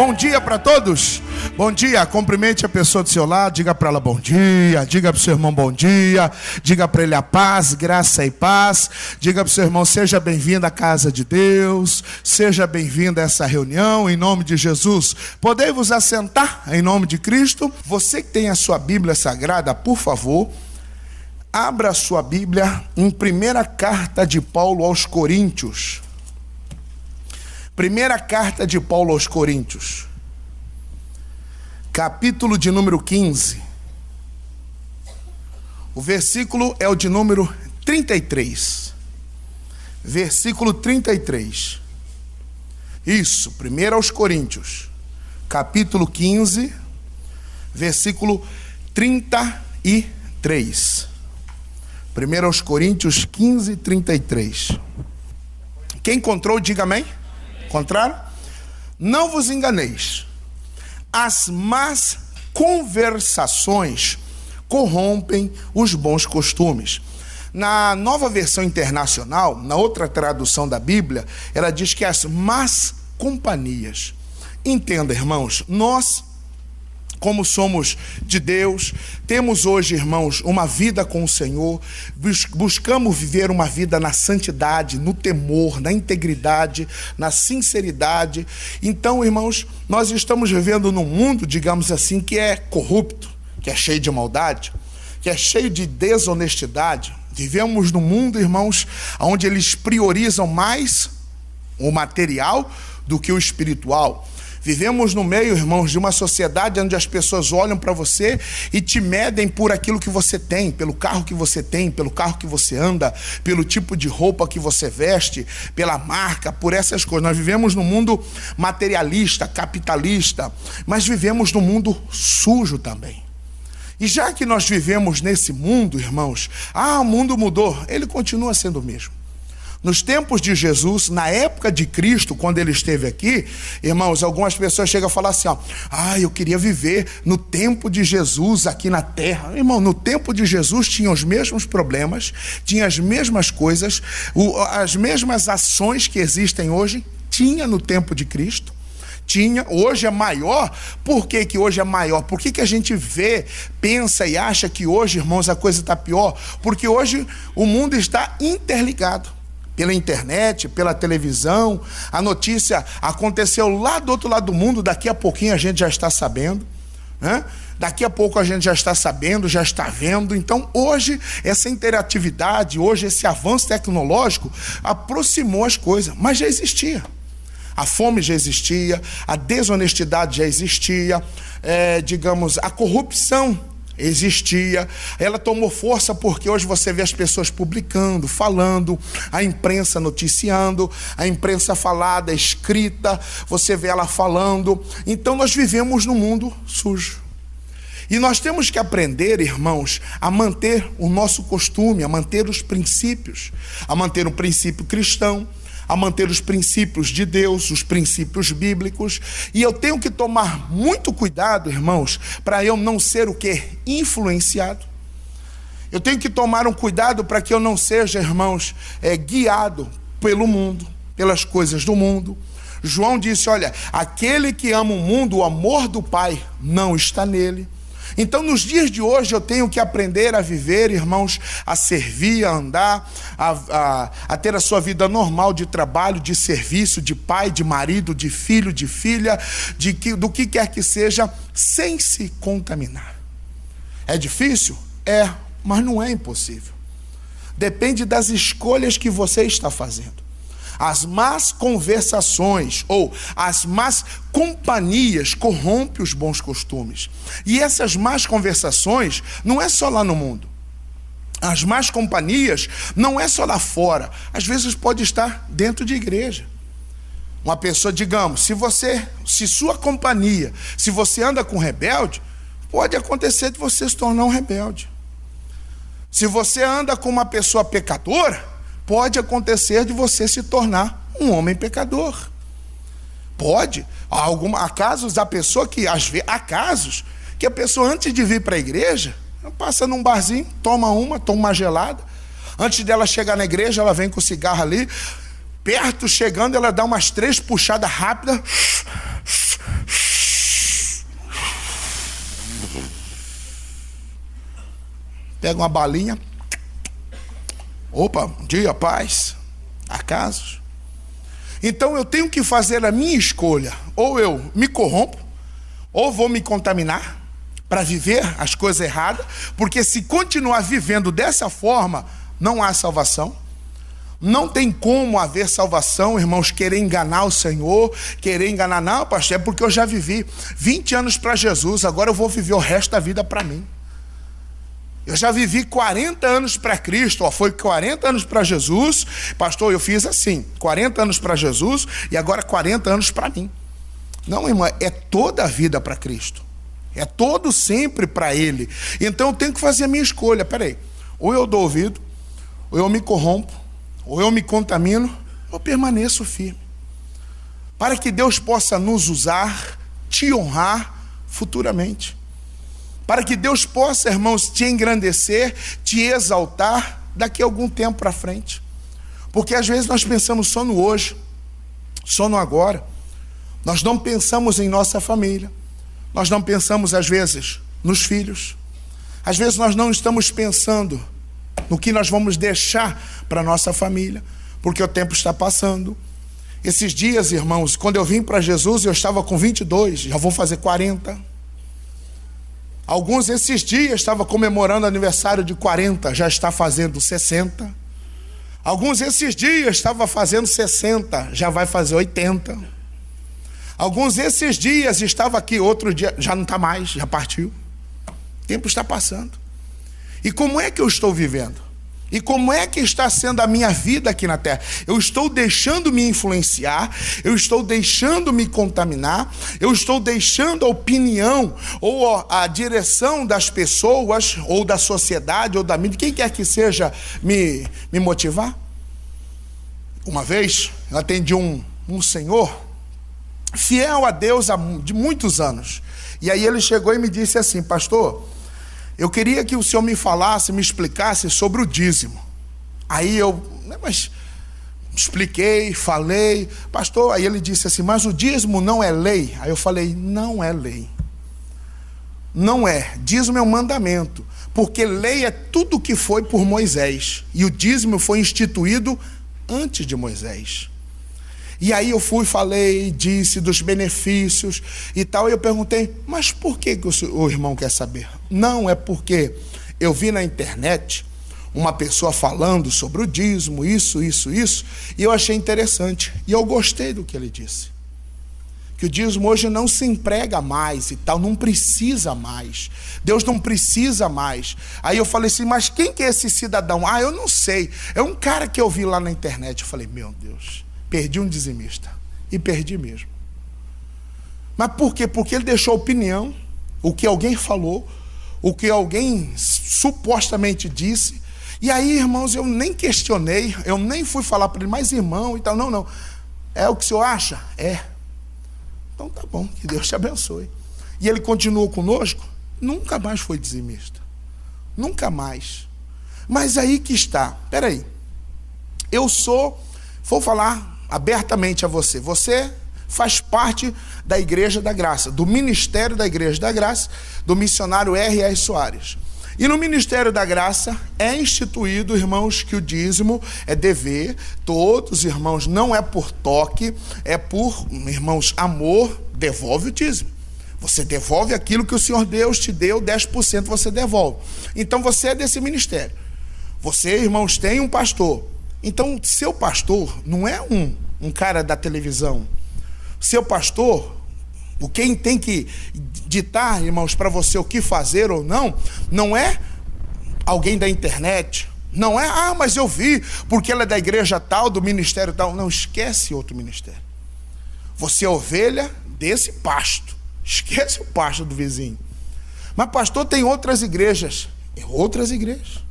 Bom dia para todos. Bom dia, cumprimente a pessoa do seu lado, diga para ela bom dia, diga para o seu irmão bom dia, diga para ele a paz, graça e paz, diga para o seu irmão, seja bem-vindo à casa de Deus, seja bem-vindo a essa reunião, em nome de Jesus. Podei vos assentar, em nome de Cristo. Você que tem a sua Bíblia Sagrada, por favor, abra a sua Bíblia em primeira carta de Paulo aos Coríntios. Primeira carta de Paulo aos Coríntios, capítulo de número 15. O versículo é o de número 33. Versículo 33. Isso, 1 aos Coríntios, capítulo 15, versículo 33. 1 aos Coríntios 15, 33. Quem encontrou, diga amém. Encontraram? Não vos enganeis. As más conversações corrompem os bons costumes. Na Nova Versão Internacional, na outra tradução da Bíblia, ela diz que as más companhias. Entenda, irmãos, nós, como somos de Deus, temos hoje, irmãos, uma vida com o Senhor, buscamos viver uma vida na santidade, no temor, na integridade, na sinceridade. Então, irmãos, nós estamos vivendo num mundo, digamos assim, que é corrupto, que é cheio de maldade, que é cheio de desonestidade. Vivemos num mundo, irmãos, onde eles priorizam mais o material do que o espiritual. Vivemos no meio, irmãos, de uma sociedade onde as pessoas olham para você e te medem por aquilo que você tem, pelo carro que você tem, pelo carro que você anda, pelo tipo de roupa que você veste, pela marca, por essas coisas. Nós vivemos num mundo materialista, capitalista, mas vivemos num mundo sujo também. E já que nós vivemos nesse mundo, irmãos, o mundo mudou, ele continua sendo o mesmo. Nos tempos de Jesus, na época de Cristo, quando ele esteve aqui, irmãos, algumas pessoas chegam a falar assim, eu queria viver no tempo de Jesus aqui na terra. Irmão, no tempo de Jesus tinha os mesmos problemas, tinha as mesmas coisas, as mesmas ações que existem hoje, tinha no tempo de Cristo. Tinha, hoje é maior. Por que hoje é maior? Por que a gente vê, pensa e acha que hoje, irmãos, a coisa está pior? Porque hoje o mundo está interligado. Pela internet, pela televisão, a notícia aconteceu lá do outro lado do mundo, daqui a pouquinho a gente já está sabendo, né? Daqui a pouco a gente já está sabendo, já está vendo. Então hoje essa interatividade, hoje esse avanço tecnológico aproximou as coisas, mas já existia. A fome já existia, a desonestidade já existia, a corrupção existia, ela tomou força porque hoje você vê as pessoas publicando, falando, a imprensa noticiando, a imprensa falada, escrita, você vê ela falando. Então nós vivemos num mundo sujo. E nós temos que aprender, irmãos, a manter o nosso costume, a manter os princípios, a manter o princípio cristão, a manter os princípios de Deus, os princípios bíblicos. E eu tenho que tomar muito cuidado, irmãos, para eu não ser o quê? Influenciado. Eu tenho que tomar um cuidado para que eu não seja, irmãos, guiado pelo mundo, pelas coisas do mundo. João disse, olha, aquele que ama o mundo, o amor do Pai não está nele. Então, nos dias de hoje, eu tenho que aprender a viver, irmãos, a servir, a andar, a ter a sua vida normal de trabalho, de serviço, de pai, de marido, de filho, de filha, do que quer que seja, sem se contaminar. É difícil? Mas não é impossível. Depende das escolhas que você está fazendo. As más conversações ou as más companhias corrompem os bons costumes. E essas más conversações não é só lá no mundo. As más companhias não é só lá fora. Às vezes pode estar dentro de igreja. Uma pessoa, digamos, se sua companhia, se você anda com rebelde, pode acontecer de você se tornar um rebelde. Se você anda com uma pessoa pecadora, pode acontecer de você se tornar um homem pecador. Pode. Há casos da pessoa que, há casos que a pessoa, antes de vir para a igreja, passa num barzinho, toma uma gelada. Antes dela chegar na igreja, ela vem com o cigarro ali. Perto, chegando, ela dá umas 3 puxadas rápidas. pega uma balinha. Opa, bom dia, paz. Acasos. Então eu tenho que fazer a minha escolha. Ou eu me corrompo, ou vou me contaminar para viver as coisas erradas, porque se continuar vivendo dessa forma, não há salvação. Não tem como haver salvação, irmãos, querer enganar o Senhor, querer enganar, não, pastor, é porque eu já vivi 20 anos para Jesus, agora eu vou viver o resto da vida para mim. Eu já vivi 40 anos para Cristo, foi 40 anos para Jesus, pastor, eu fiz assim, 40 anos para Jesus e agora 40 anos para mim. Não, irmão, é toda a vida para Cristo, é todo sempre para Ele. Então eu tenho que fazer a minha escolha, peraí, ou eu dou ouvido, ou eu me corrompo, ou eu me contamino, ou permaneço firme, para que Deus possa nos usar, te honrar futuramente, para que Deus possa, irmãos, te engrandecer, te exaltar daqui a algum tempo para frente, porque às vezes nós pensamos só no hoje, só no agora, nós não pensamos em nossa família, nós não pensamos às vezes nos filhos, às vezes nós não estamos pensando no que nós vamos deixar para a nossa família, porque o tempo está passando. Esses dias, irmãos, quando eu vim para Jesus, eu estava com 22, já vou fazer 40. Alguns esses dias estavam comemorando aniversário de 40, já está fazendo 60. Alguns esses dias estavam fazendo 60, já vai fazer 80. Alguns esses dias estava aqui, outro dia já não está mais, já partiu. O tempo está passando. E como é que eu estou vivendo? E como é que está sendo a minha vida aqui na terra? Eu estou deixando me influenciar, eu estou deixando me contaminar, eu estou deixando a opinião ou a direção das pessoas, ou da sociedade, ou da mídia, quem quer que seja, me motivar? Uma vez, eu atendi um senhor, fiel a Deus de muitos anos. E aí ele chegou e me disse assim: pastor, eu queria que o senhor me falasse, me explicasse sobre o dízimo. Aí eu, mas expliquei, falei, pastor, aí ele disse assim: mas o dízimo não é lei? Aí eu falei: não é lei. Não é, dízimo é um mandamento, porque lei é tudo que foi por Moisés, e o dízimo foi instituído antes de Moisés. E aí eu fui, falei, disse dos benefícios e tal, e eu perguntei: mas por que o irmão quer saber? Não, é porque eu vi na internet uma pessoa falando sobre o dízimo, isso, e eu achei interessante, e eu gostei do que ele disse, que o dízimo hoje não se emprega mais e tal, não precisa mais, Deus não precisa mais. Aí eu falei assim: mas quem que é esse cidadão? Ah, eu não sei, é um cara que eu vi lá na internet. Eu falei: meu Deus, perdi um dizimista, e perdi mesmo. Mas por quê? Porque ele deixou opinião, o que alguém falou, o que alguém supostamente disse, e aí, irmãos, eu nem questionei, eu nem fui falar para ele: mas irmão e tal, não, é o que o senhor acha? É. Então tá bom, que Deus te abençoe. E ele continuou conosco, nunca mais foi dizimista, nunca mais. Mas aí que está, peraí, vou falar abertamente a você, você faz parte da Igreja da Graça, do ministério da Igreja da Graça, do missionário R.R. Soares. E no Ministério da Graça é instituído, irmãos, que o dízimo é dever, todos, irmãos, não é por toque, é por, irmãos, amor, devolve o dízimo. Você devolve aquilo que o Senhor Deus te deu, 10% você devolve. Então você é desse ministério. Você, irmãos, tem um pastor. Então, seu pastor não é um cara da televisão. Seu pastor, quem tem que ditar, irmãos, para você o que fazer ou não é alguém da internet. Não é: ah, mas eu vi, porque ela é da igreja tal, do ministério tal. Não, esquece outro ministério. Você é ovelha desse pasto. Esquece o pasto do vizinho. Mas pastor, tem outras igrejas. Outras igrejas.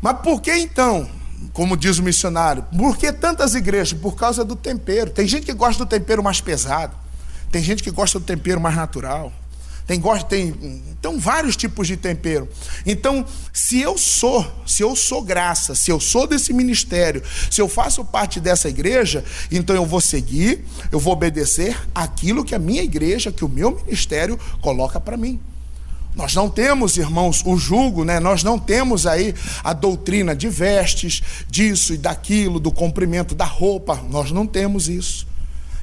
Mas por que então, como diz o missionário, por que tantas igrejas? Por causa do tempero. Tem gente que gosta do tempero mais pesado, tem gente que gosta do tempero mais natural, então vários tipos de tempero. Então, se eu sou graça, se eu sou desse ministério, se eu faço parte dessa igreja, então eu vou seguir, eu vou obedecer aquilo que a minha igreja, que o meu ministério coloca para mim. Nós não temos, irmãos, o jugo, né? Nós não temos aí a doutrina de vestes, disso e daquilo, do comprimento da roupa. Nós não temos isso.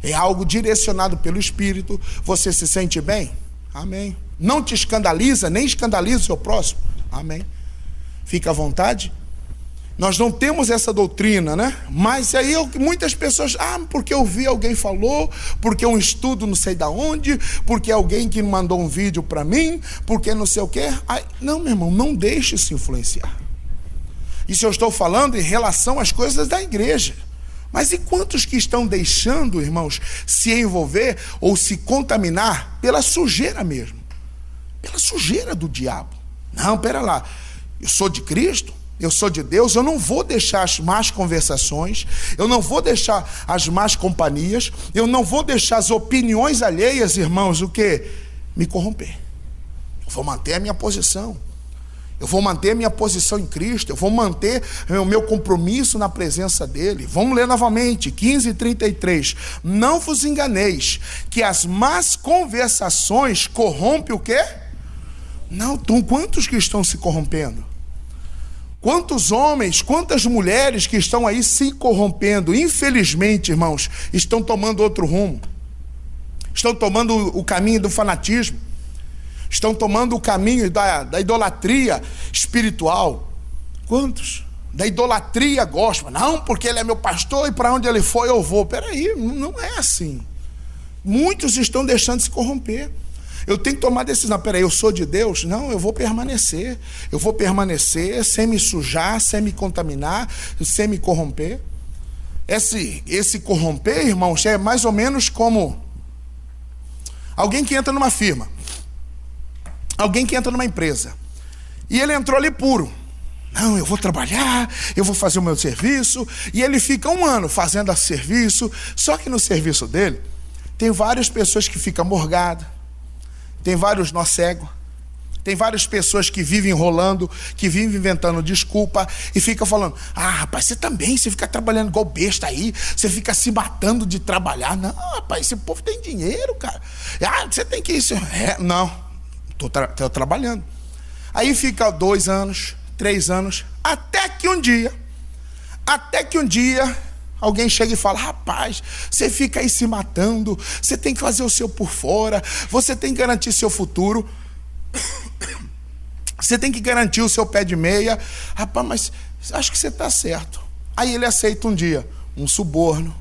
É algo direcionado pelo Espírito. Você se sente bem? Amém. Não te escandaliza, nem escandaliza o seu próximo? Amém. Fica à vontade. Nós não temos essa doutrina, né? Mas aí muitas pessoas, porque eu vi alguém falou, porque um estudo não sei da onde, porque alguém que mandou um vídeo para mim, porque não sei o quê. Não, meu irmão, não deixe se influenciar. Isso eu estou falando em relação às coisas da igreja. Mas e quantos que estão deixando, irmãos, se envolver ou se contaminar pela sujeira mesmo? Pela sujeira do diabo. Não, pera lá, eu sou de Cristo, eu sou de Deus, eu não vou deixar as más conversações, eu não vou deixar as más companhias, eu não vou deixar as opiniões alheias, irmãos, o quê? Me corromper. Eu vou manter a minha posição. Eu vou manter a minha posição em Cristo, eu vou manter o meu compromisso na presença dEle. Vamos ler novamente, 15:33. Não vos enganeis, que as más conversações corrompem o quê? Não, quantos que estão se corrompendo? Quantos homens, quantas mulheres que estão aí se corrompendo, infelizmente, irmãos, estão tomando outro rumo. Estão tomando o caminho do fanatismo. Estão tomando o caminho da idolatria espiritual. Quantos? Da idolatria gospel. Não, porque ele é meu pastor e para onde ele for eu vou. Peraí, não é assim. Muitos estão deixando de se corromper. Eu tenho que tomar decisão. Peraí, eu sou de Deus? Não, eu vou permanecer. Eu vou permanecer sem me sujar, sem me contaminar, sem me corromper. Esse corromper, irmãos, é mais ou menos como alguém que entra numa firma. Alguém que entra numa empresa. E ele entrou ali puro. Não, eu vou trabalhar, eu vou fazer o meu serviço. E ele fica 1 ano fazendo esse serviço. Só que no serviço dele, tem várias pessoas que ficam morgadas. Tem vários nó cegos. Tem várias pessoas que vivem enrolando, que vivem inventando desculpa e ficam falando, rapaz, você fica trabalhando igual besta aí, você fica se matando de trabalhar. Não, rapaz, esse povo tem dinheiro, cara. Você tem que isso. Não, estou trabalhando. Aí fica 2 anos, 3 anos, até que um dia, alguém chega e fala, rapaz, você fica aí se matando, você tem que fazer o seu por fora, você tem que garantir seu futuro, você tem que garantir o seu pé de meia. Rapaz, mas acho que você está certo. Aí ele aceita um dia um suborno.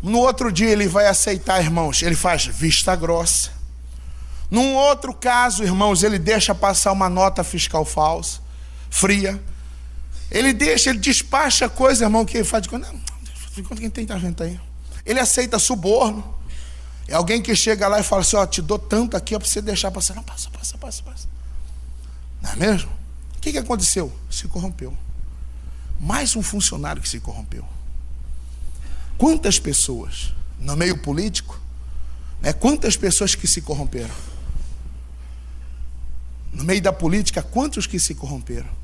No outro dia ele vai aceitar, irmãos, ele faz vista grossa. Num outro caso, irmãos, ele deixa passar uma nota fiscal falsa, fria. Ele despacha coisa, irmão, que ele faz de conta. Não, quem tem gente aí? Ele aceita suborno. É alguém que chega lá e fala assim, te dou tanto aqui, para você deixar passar. Não, passa. Não é mesmo? O que aconteceu? Se corrompeu. Mais um funcionário que se corrompeu. Quantas pessoas, no meio político, quantas pessoas que se corromperam? No meio da política, quantos que se corromperam?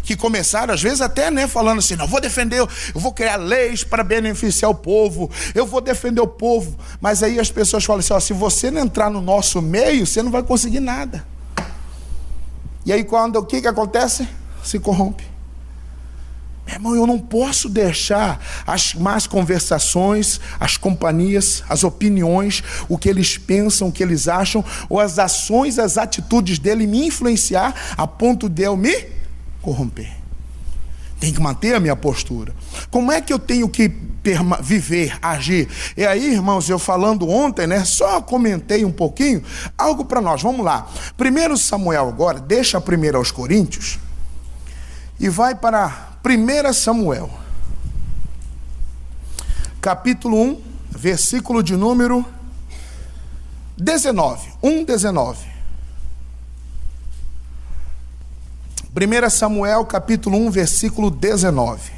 Que começaram, às vezes até falando assim, não, vou defender, eu vou criar leis para beneficiar o povo, eu vou defender o povo. Mas aí as pessoas falam assim, se você não entrar no nosso meio, você não vai conseguir nada. E aí o que acontece? Se corrompe. Meu irmão, eu não posso deixar as más conversações, as companhias, as opiniões, o que eles pensam, o que eles acham, ou as ações, as atitudes dele me influenciar a ponto de eu me corromper. Tem que manter a minha postura. Como é que eu tenho que viver, agir? E aí, irmãos, eu falando ontem, só comentei um pouquinho, algo para nós. Vamos lá. 1 Samuel agora, deixa 1 aos Coríntios e vai para 1 Samuel, capítulo 1, versículo de número 19. 1:19. 1 Samuel, capítulo 1, versículo 19.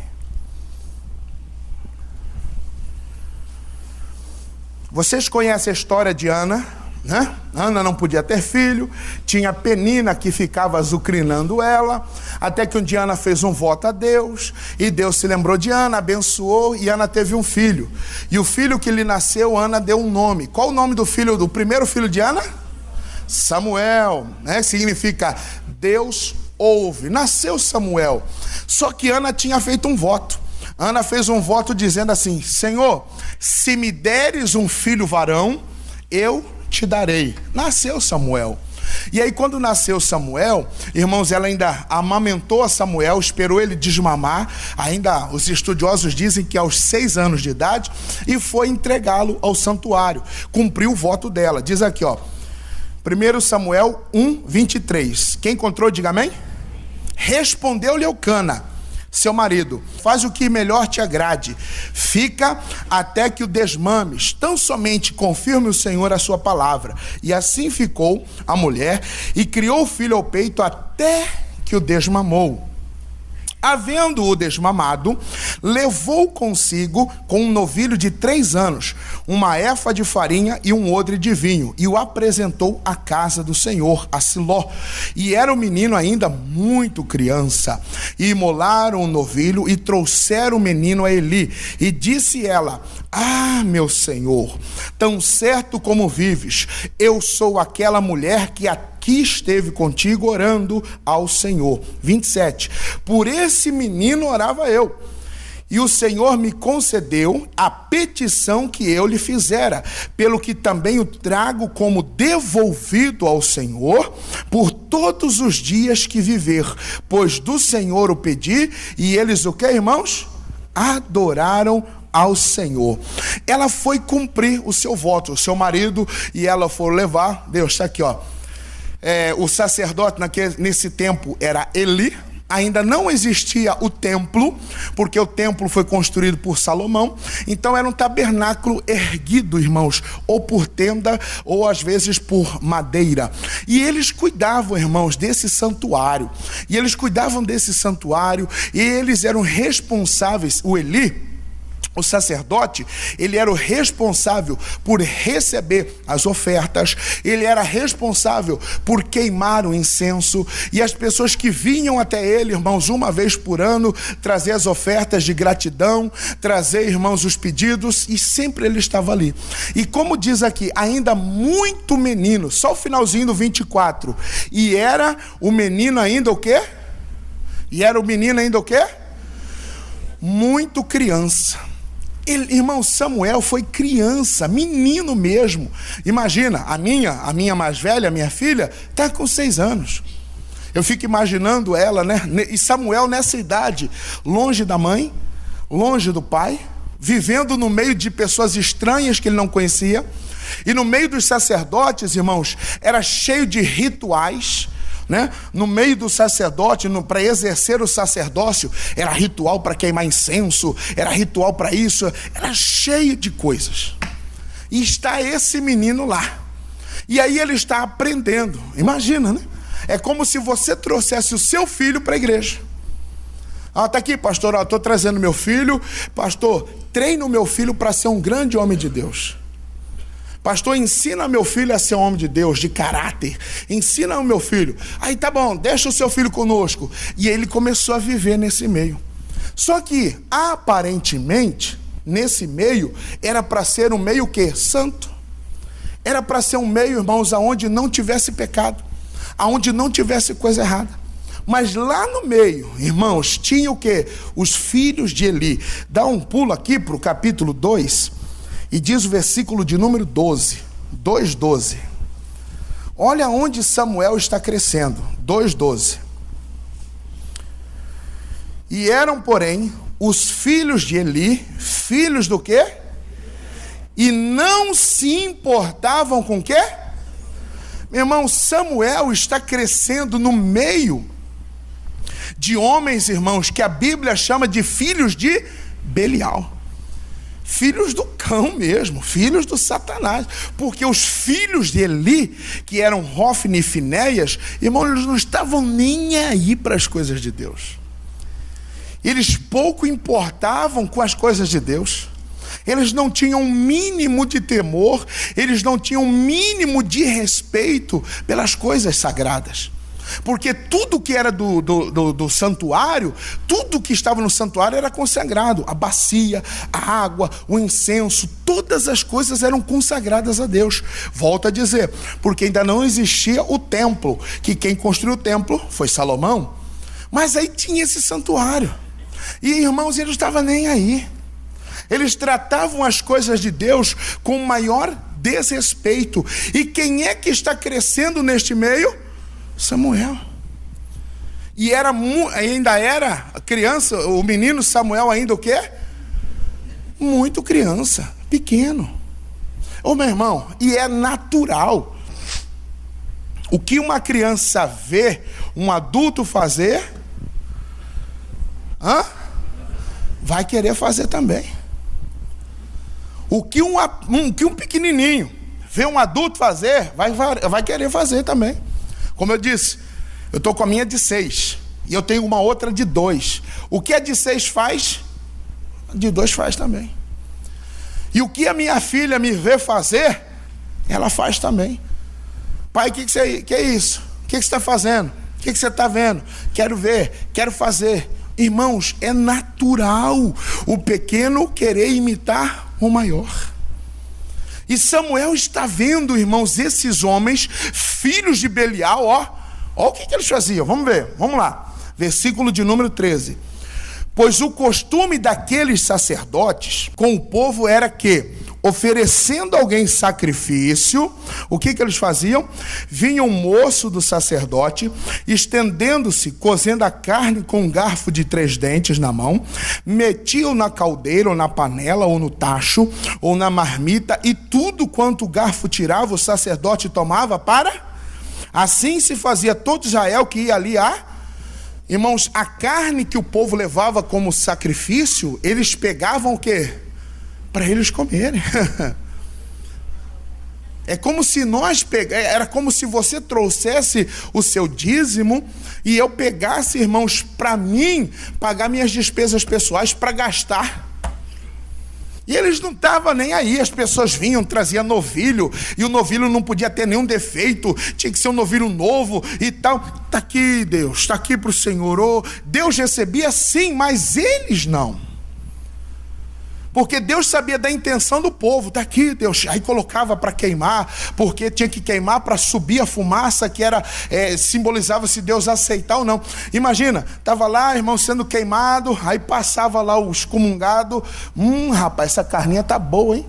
Vocês conhecem a história de Ana, né? Ana não podia ter filho, tinha Penina que ficava azucrinando ela, até que um dia Ana fez um voto a Deus, e Deus se lembrou de Ana, abençoou, e Ana teve um filho. E o filho que lhe nasceu, Ana deu um nome. Qual o nome do primeiro filho de Ana? Samuel, né? Significa Deus ouve. Nasceu Samuel. Só que Ana tinha feito um voto. Ana fez um voto dizendo assim: Senhor, se me deres um filho varão, eu te darei. Nasceu Samuel. E aí quando nasceu Samuel, irmãos, ela ainda amamentou a Samuel, esperou ele desmamar, ainda os estudiosos dizem que aos 6 anos de idade, e foi entregá-lo ao santuário, cumpriu o voto dela. Diz aqui, ó, 1 Samuel 1:23. Quem encontrou, diga amém. Respondeu-lhe Eucana, seu marido: faz o que melhor te agrade, fica até que o desmames, tão somente confirme o Senhor a sua palavra. E assim ficou a mulher e criou o filho ao peito até que o desmamou. Havendo-o desmamado, levou consigo com um novilho de 3 anos, uma éfa de farinha e um odre de vinho, e o apresentou à casa do Senhor, a Siló. E era o menino ainda muito criança. E imolaram o novilho e trouxeram o menino a Eli. E disse ela: ah, meu Senhor, tão certo como vives, eu sou aquela mulher que aqui esteve contigo orando ao Senhor. 27. Por esse menino orava eu, e o Senhor me concedeu a petição que eu lhe fizera, pelo que também o trago como devolvido ao Senhor por todos os dias que viver, pois do Senhor o pedi. E eles o que, irmãos? Adoraram ao Senhor. Ela foi cumprir o seu voto, o seu marido e ela foram levar. Deus está aqui, ó. O sacerdote nesse tempo era Eli. Ainda não existia o templo, porque o templo foi construído por Salomão. Então era um tabernáculo erguido, irmãos, ou por tenda, ou às vezes por madeira. E eles cuidavam, irmãos, desse santuário. E eles eram responsáveis. O Eli, o sacerdote, ele era o responsável por receber as ofertas, ele era responsável por queimar o incenso, e as pessoas que vinham até ele, irmãos, uma vez por ano, trazer as ofertas de gratidão, trazer, irmãos, os pedidos, e sempre ele estava ali. E como diz aqui, ainda muito menino, só o finalzinho do 24, e era o menino ainda o quê? Muito criança. Irmão, Samuel foi criança, menino mesmo. Imagina, a minha mais velha, minha filha, está com 6 anos. Eu fico imaginando ela, né? E Samuel nessa idade, longe da mãe, longe do pai, vivendo no meio de pessoas estranhas que ele não conhecia. E no meio dos sacerdotes, irmãos, era cheio de rituais, né? No meio do sacerdote, para exercer o sacerdócio, era ritual para queimar incenso, era ritual para isso, era cheio de coisas. E está esse menino lá, e aí ele está aprendendo. Imagina, né? É como se você trouxesse o seu filho para a igreja. Está aqui, pastor, estou trazendo meu filho. Pastor, treine o meu filho para ser um grande homem de Deus. Pastor, ensina meu filho a ser um homem de Deus, de caráter. Ensina o meu filho. Aí tá bom, deixa o seu filho conosco. E ele começou a viver nesse meio. Só que, aparentemente, nesse meio, era para ser um meio o quê? Santo. Era para ser um meio, irmãos, aonde não tivesse pecado, aonde não tivesse coisa errada. Mas lá no meio, irmãos, tinha o quê? Os filhos de Eli. Dá um pulo aqui para o capítulo 2. E diz o versículo de número 12, 2:12. Olha onde Samuel está crescendo, 2:12. E eram, porém, os filhos de Eli, filhos do quê? E não se importavam com o quê? Meu irmão, Samuel está crescendo no meio de homens, irmãos, que a Bíblia chama de filhos de Belial. Filhos do cão mesmo, filhos do Satanás, porque os filhos de Eli, que eram Hofni e Finéias, irmãos, eles não estavam nem aí para as coisas de Deus. Eles pouco importavam com as coisas de Deus. Eles não tinham um mínimo de temor, eles não tinham um mínimo de respeito pelas coisas sagradas. Porque tudo que era do santuário, tudo que estava no santuário era consagrado. A bacia, a água, o incenso, todas as coisas eram consagradas a Deus. Volto a dizer, porque ainda não existia o templo, que quem construiu o templo foi Salomão. Mas aí tinha esse santuário. E irmãos, eles não estavam nem aí. Eles tratavam as coisas de Deus com maior desrespeito. E quem é que está crescendo neste meio? Samuel. E ainda era criança, o menino Samuel ainda o quê? Muito criança, pequeno. Ô meu irmão, e é natural. O que uma criança vê um adulto fazer, vai querer fazer também. O que um pequenininho vê um adulto fazer, vai querer fazer também. Como eu disse, eu estou com a minha de 6 e eu tenho uma outra de 2. O que a de 6 faz, a de 2 faz também. E o que a minha filha me vê fazer, ela faz também. Pai, que é isso? O que você está fazendo? O que você está vendo? Quero ver, quero fazer. Irmãos, é natural o pequeno querer imitar o maior. E Samuel está vendo, irmãos, esses homens, filhos de Belial, ó o que eles faziam. Vamos ver, vamos lá. Versículo de número 13. Pois o costume daqueles sacerdotes com o povo era que, oferecendo a alguém sacrifício, o que eles faziam? Vinha um moço do sacerdote, estendendo-se, cozendo a carne com um garfo de 3 dentes na mão, metia-o na caldeira, ou na panela, ou no tacho, ou na marmita, e tudo quanto o garfo tirava, o sacerdote tomava para... Assim se fazia todo Israel que ia ali Irmãos, a carne que o povo levava como sacrifício, eles pegavam o quê? Para eles comerem. É como se era como se você trouxesse o seu dízimo e eu pegasse, irmãos, para mim, pagar minhas despesas pessoais para gastar. E eles não estavam nem aí, as pessoas vinham, traziam novilho, e o novilho não podia ter nenhum defeito, tinha que ser um novilho novo e tal. Está aqui, Deus, está aqui para o Senhor. Deus recebia sim, mas eles não. Porque Deus sabia da intenção do povo. Está aqui, Deus. Aí colocava para queimar, porque tinha que queimar para subir a fumaça, que era simbolizava se Deus aceitar ou não. Imagina, estava lá, irmão, sendo queimado, aí passava lá o excomungado. Rapaz, essa carninha tá boa, hein?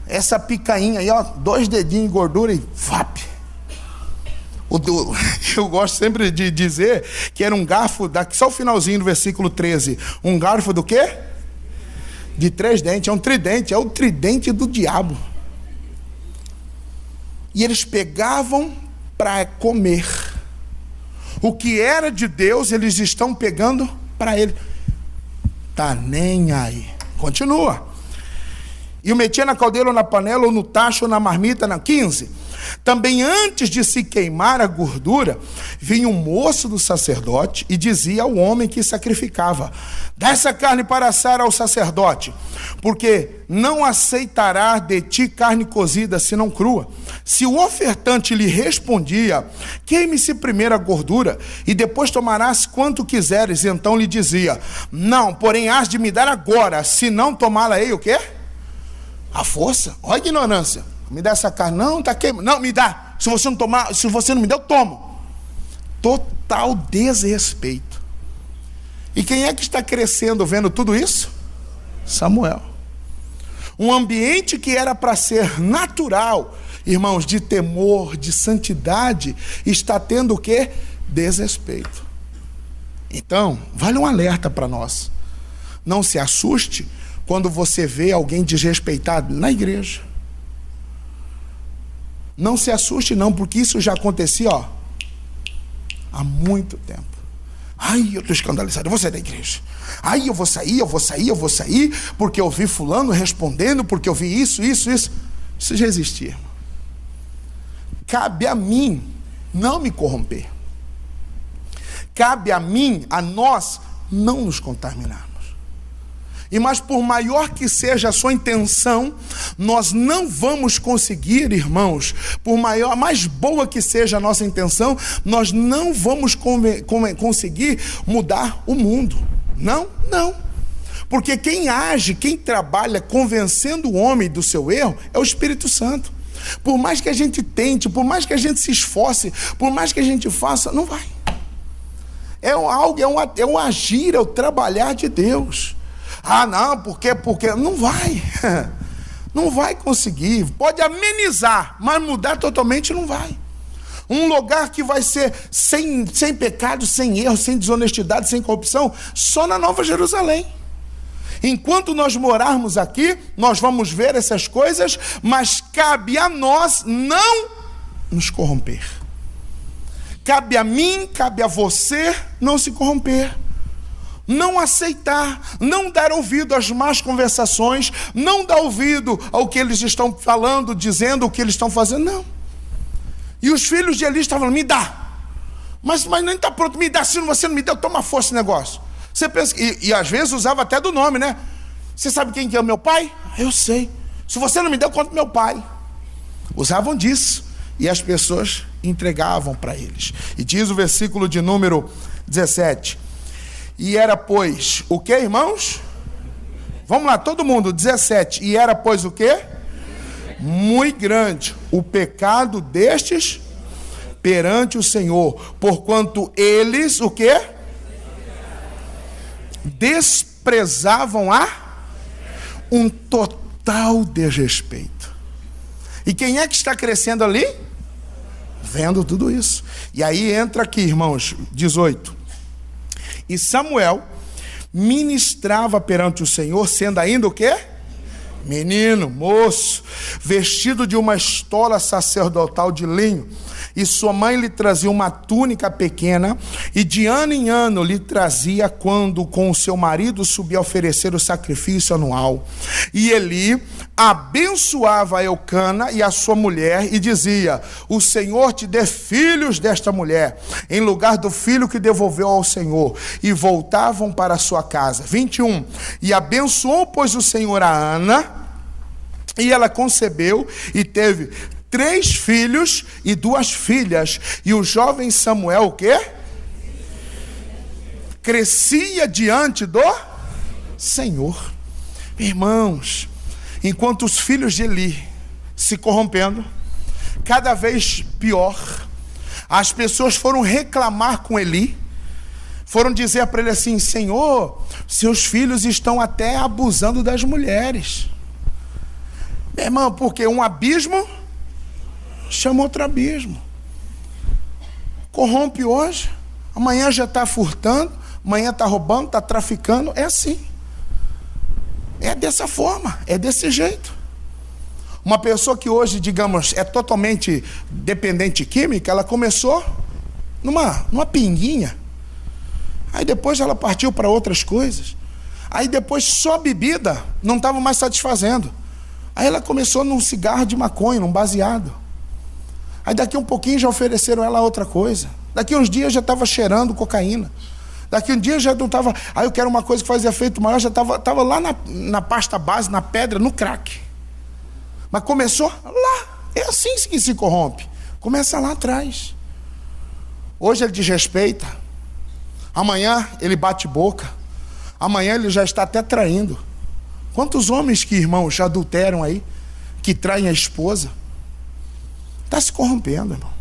Essa picainha aí, ó, 2 dedinhos de gordura e vap. Eu gosto sempre de dizer que era um garfo, só o finalzinho do versículo 13. Um garfo do quê? De 3 dentes, é um tridente, é o tridente do diabo. E eles pegavam para comer. O que era de Deus, eles estão pegando para ele. Tá nem aí. Continua. E o metia na caldeira, ou na panela, ou no tacho, ou na marmita, na 15. Também antes de se queimar a gordura, vinha um moço do sacerdote e dizia ao homem que sacrificava: dá essa carne para assar ao sacerdote, porque não aceitará de ti carne cozida, senão crua. Se o ofertante lhe respondia: queime-se primeiro a gordura, e depois tomarás quanto quiseres, então lhe dizia: não, porém has de me dar agora, se não tomá-la-ei o quê? A força. Olha a ignorância. Me dá essa carne. Não, está queimando. Não, me dá. Se você não tomar, se você não me der, eu tomo. Total desrespeito. E quem é que está crescendo vendo tudo isso? Samuel. Um ambiente que era para ser natural, irmãos, de temor, de santidade, está tendo o quê? Desrespeito. Então, vale um alerta para nós. Não se assuste quando você vê alguém desrespeitado na igreja. Não se assuste não, porque isso já acontecia, há muito tempo. Ai, eu estou escandalizado, eu vou sair da igreja. Ai, eu vou sair, porque eu vi fulano respondendo, porque eu vi isso. Isso já existia. Cabe a mim não me corromper. Cabe a mim, a nós, não nos contaminarmos. mas por maior que seja a sua intenção, nós não vamos conseguir, irmãos, mais boa que seja a nossa intenção, nós não vamos conseguir mudar o mundo. Não. Porque quem age, quem trabalha convencendo o homem do seu erro é o Espírito Santo. Por mais que a gente tente, por mais que a gente se esforce, por mais que a gente faça, não vai. É um agir, é o trabalhar de Deus. Não, porque não vai. Não vai conseguir. Pode amenizar, mas mudar totalmente não vai. Um lugar que vai ser sem pecado, sem erro, sem desonestidade, sem corrupção, só na Nova Jerusalém. Enquanto nós morarmos aqui, nós vamos ver essas coisas, mas cabe a nós não nos corromper. Cabe a mim, cabe a você não se corromper. Não aceitar, não dar ouvido às más conversações, não dar ouvido ao que eles estão falando, dizendo o que eles estão fazendo, não. E os filhos de Eli estavam falando, me dá. Mas nem está pronto, me dá, se você não me der, toma força esse negócio. Você pensa, e às vezes usava até do nome, né? Você sabe quem que é o meu pai? Eu sei. Se você não me der, eu conto meu pai. Usavam disso. E as pessoas entregavam para eles. E diz o versículo de número 17. E era, pois, o que, irmãos? Vamos lá, todo mundo, 17. E era, pois, o que? Muito grande o pecado destes perante o Senhor. Porquanto eles, o que? Desprezavam um total desrespeito. E quem é que está crescendo ali? Vendo tudo isso. E aí entra aqui, irmãos, 18. E Samuel ministrava perante o Senhor, sendo ainda o quê? Menino, moço, vestido de uma estola sacerdotal de linho. E sua mãe lhe trazia uma túnica pequena, e de ano em ano lhe trazia quando com o seu marido subia a oferecer o sacrifício anual. E Eli abençoava Eucana e a sua mulher, e dizia, o Senhor te dê filhos desta mulher, em lugar do filho que devolveu ao Senhor. E voltavam para a sua casa. 21. E abençoou, pois, o Senhor a Ana, e ela concebeu e teve 3 filhos e 2 filhas. E o jovem Samuel, o quê? Crescia diante do Senhor. Irmãos, enquanto os filhos de Eli se corrompendo, cada vez pior, as pessoas foram reclamar com Eli, foram dizer para ele assim, Senhor, seus filhos estão até abusando das mulheres. Meu irmão, porque um abismo chama outro abismo. Corrompe hoje, amanhã já está furtando, amanhã está roubando, está traficando. É assim. É dessa forma, é desse jeito. Uma pessoa que hoje, digamos, é totalmente dependente química, ela começou numa pinguinha. Aí depois ela partiu para outras coisas. Aí depois só bebida não estava mais satisfazendo. Aí ela começou num cigarro de maconha, num baseado. Aí daqui um pouquinho já ofereceram ela outra coisa. Daqui uns dias já estava cheirando cocaína. Daqui um dia já não estava... Aí eu quero uma coisa que fazia efeito maior, já estava lá na pasta base, na pedra, no crack. Mas começou lá. É assim que se corrompe. Começa lá atrás. Hoje ele desrespeita. Amanhã ele bate boca. Amanhã ele já está até traindo. Quantos homens que, irmãos, já adulteram aí, que traem a esposa? Está se corrompendo, irmão.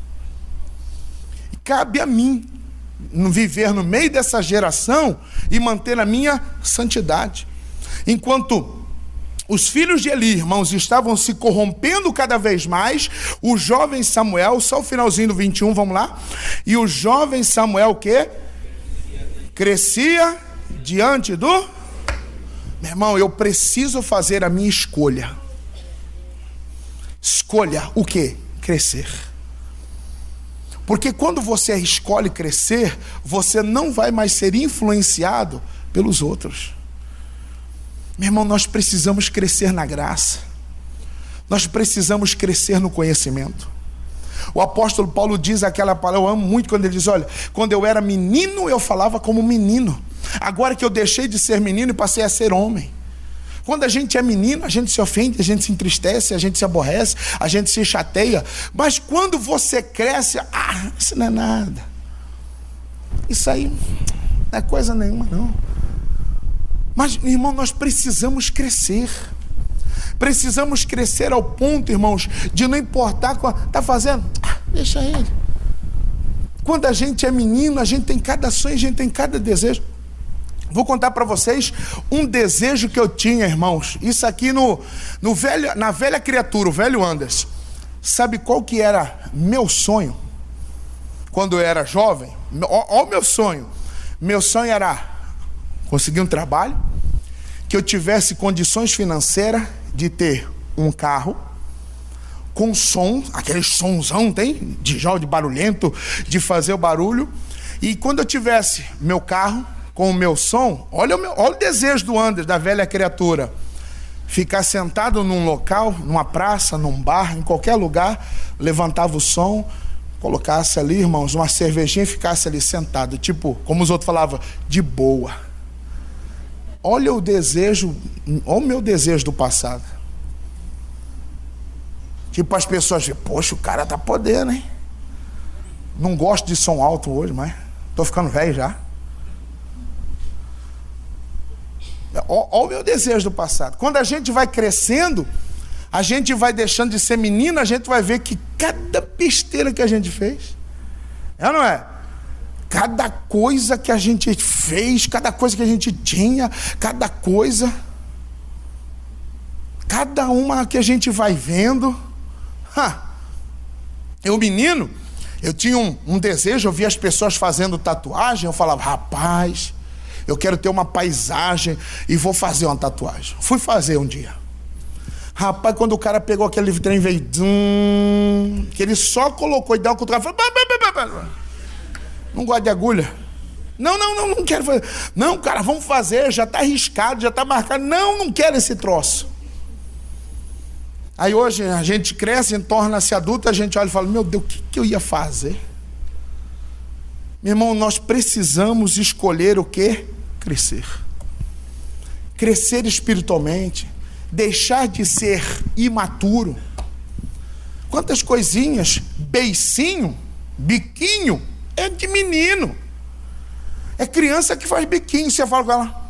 E cabe a mim viver no meio dessa geração e manter a minha santidade. Enquanto os filhos de Eli, irmãos, estavam se corrompendo cada vez mais, o jovem Samuel, só o finalzinho do 21, vamos lá. E o jovem Samuel, o quê? Crescia diante do... Meu irmão, eu preciso fazer a minha escolha. Escolha o quê? Crescer. Porque quando você escolhe crescer, você não vai mais ser influenciado pelos outros. Meu irmão, nós precisamos crescer na graça. Nós precisamos crescer no conhecimento. O apóstolo Paulo diz aquela palavra, eu amo muito quando ele diz, olha, quando eu era menino, eu falava como menino. Agora que eu deixei de ser menino e passei a ser homem. Quando a gente é menino, a gente se ofende, a gente se entristece, a gente se aborrece, a gente se chateia. Mas quando você cresce, isso não é nada. Isso aí não é coisa nenhuma, não. Mas, irmão, nós precisamos crescer. Precisamos crescer ao ponto, irmãos, de não importar o que está fazendo, deixa ele. Quando a gente é menino, a gente tem cada sonho, a gente tem cada desejo. Vou contar para vocês um desejo que eu tinha, irmãos. Isso aqui na velha criatura, o velho Anderson. Sabe qual que era meu sonho? Quando eu era jovem, olha o meu sonho. Meu sonho era conseguir um trabalho, que eu tivesse condições financeiras de ter um carro com som, aquele sonzão tem, de barulhento, de fazer o barulho. E quando eu tivesse meu carro com o meu som, olha o desejo do Anderson, da velha criatura. Ficar sentado num local, numa praça, num bar, em qualquer lugar, levantava o som, colocasse ali, irmãos, uma cervejinha e ficasse ali sentado, tipo, como os outros falavam, de boa. Olha o desejo, olha o meu desejo do passado. Tipo, as pessoas dizem, poxa, o cara tá podendo, hein? Não gosto de som alto hoje, mas tô ficando velho já. Olha o meu desejo do passado. Quando a gente vai crescendo, a gente vai deixando de ser menino, a gente vai ver que cada besteira que a gente fez, é ou não é? Cada coisa que a gente fez, cada coisa que a gente tinha, cada coisa, cada uma que a gente vai vendo. Eu, menino, eu tinha um desejo, eu via as pessoas fazendo tatuagem, eu falava, rapaz, eu quero ter uma paisagem e vou fazer uma tatuagem. Fui fazer um dia. Rapaz, quando o cara pegou aquele trem, veio, que ele só colocou e deu uma cutucada, falou, não gosto de agulha. Não quero fazer. Não, cara, vamos fazer, já está arriscado, já está marcado. Não quero esse troço. Aí hoje a gente cresce, torna-se adulto, a gente olha e fala, meu Deus, o que eu ia fazer? Meu irmão, nós precisamos escolher o quê? Crescer. Crescer espiritualmente. Deixar de ser imaturo. Quantas coisinhas, beicinho, biquinho, é de menino. É criança que faz biquinho, você fala com ela.